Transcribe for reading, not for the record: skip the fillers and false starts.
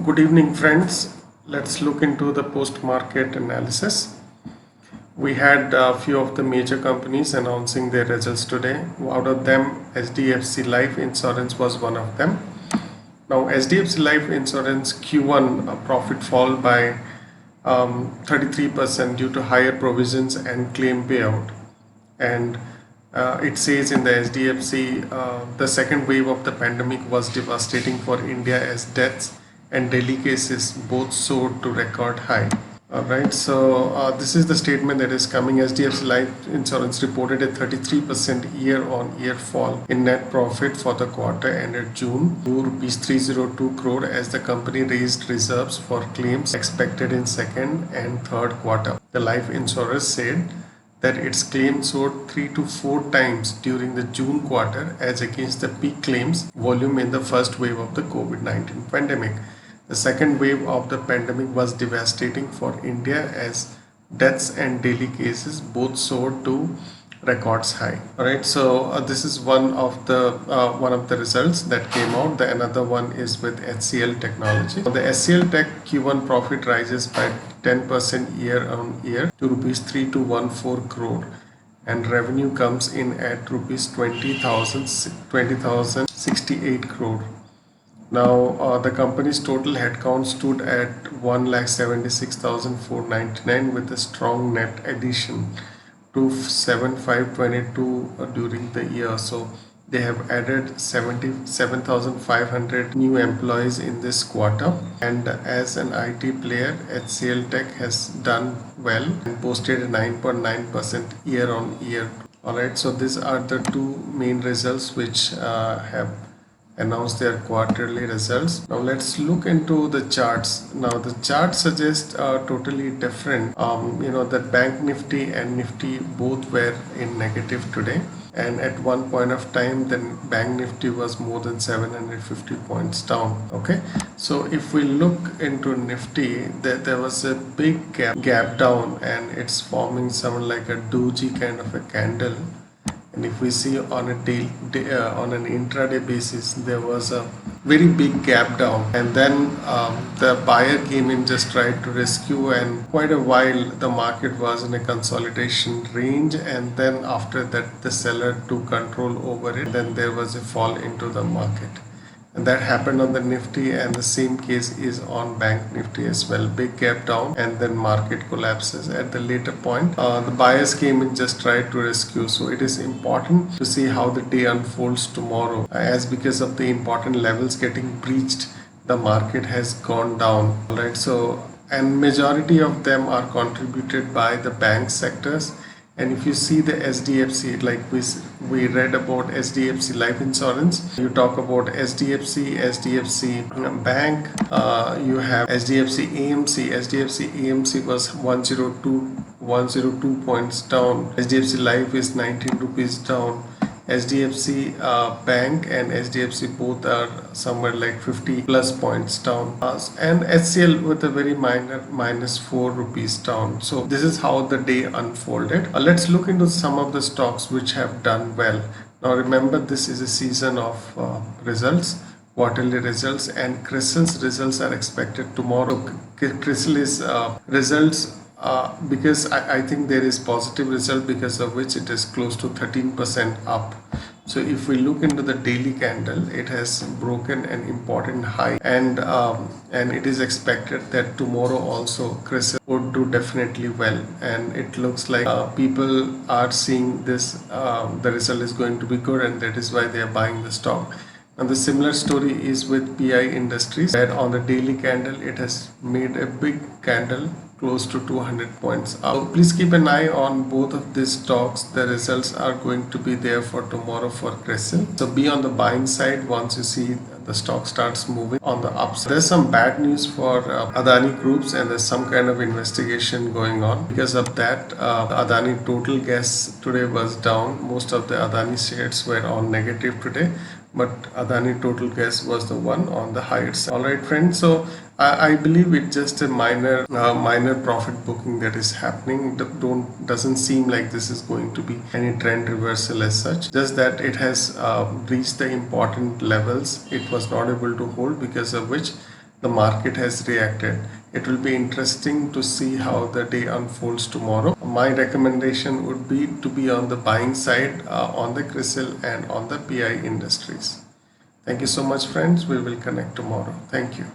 Good evening, friends. Let's look into the post-market analysis. We had a few of the major companies announcing their results today. Out of them, HDFC Life Insurance was one of them. Now, HDFC Life Insurance Q1 profit fall by 33% due to higher provisions and claim payout. And it says in the HDFC, the second wave of the pandemic was devastating for India as deaths and daily cases both soared to record high. Alright, so this is the statement that is coming. HDFC Life Insurance reported a 33% year-on-year fall in net profit for the quarter ended June to rupees 302 crore as the company raised reserves for claims expected in second and third quarter. The life insurer said that its claims soared 3 to 4 times during the June quarter as against the peak claims volume in the first wave of the COVID-19 pandemic. The second wave of the pandemic was devastating for India as deaths and daily cases both soared to records high. Alright, so this is one of the results that came out. The another one is with HCL Technology. The HCL Tech Q1 profit rises by 10% year on year to rupees 3214 crore, and revenue comes in at rupees 20,068 crore. Now, the company's total headcount stood at 1,76,499 with a strong net addition to 7,522 during the year. So they have added 77,500 new employees in this quarter. And as an IT player, HCL Tech has done well and posted a 9.9% year on year. Alright, so these are the two main results which have announced their quarterly results. Now let's look into the charts. Now the chart suggests totally different. That Bank Nifty and Nifty both were in negative today, and at one point of time then Bank Nifty was more than 750 points down. Okay, so if we look into Nifty, there was a big gap down, and it's forming something like a doji kind of a candle. And if we see on a on an intraday basis, there was a very big gap down, and then the buyer came in, just tried to rescue, and quite a while the market was in a consolidation range, and then after that the seller took control over it. Then there was a fall into the market, and that happened on the Nifty, and the same case is on Bank Nifty as well. Big gap down, and then market collapses at the later point. The buyers came in, just tried to rescue. So it is important to see how the day unfolds tomorrow, as because of the important levels getting breached, the market has gone down. Alright, so and majority of them are contributed by the bank sectors. And if you see the SDFC, like we read about SDFC Life Insurance, you talk about SDFC Bank, you have SDFC AMC. SDFC AMC was 102 points down. SDFC Life is 19 rupees down. SDFC Bank and SDFC both are somewhere like 50 plus points down, and HCL with a very minor -4 rupees down. So this is how the day unfolded. Let's look into some of the stocks which have done well. Now remember, this is a season of results, quarterly results, and CRISIL's results are expected tomorrow. CRISIL is results because I think there is positive result, because of which it is close to 13% up. So if we look into the daily candle, it has broken an important high, and it is expected that tomorrow also CRISIL would do definitely well, and it looks like people are seeing this, the result is going to be good, and that is why they are buying the stock. And the similar story is with PI Industries, where on the daily candle it has made a big candle close to 200 points up. So please keep an eye on both of these stocks. The results are going to be there for tomorrow for CRISIL. So be on the buying side once you see the stock starts moving on the upside. There's some bad news for Adani Groups, and there's some kind of investigation going on. Because of that, Adani Total Gas today was down. Most of the Adani shares were on negative today, but Adani Total Gas was the one on the higher side. Alright friends, so I believe it's just a minor profit booking that is happening. Doesn't seem like this is going to be any trend reversal as such. Just that it has reached the important levels. It was not able to hold, because of which the market has reacted. It will be interesting to see how the day unfolds tomorrow. My recommendation would be to be on the buying side on the CRISIL and on the PI industries. Thank you so much, friends. We will connect tomorrow. Thank you.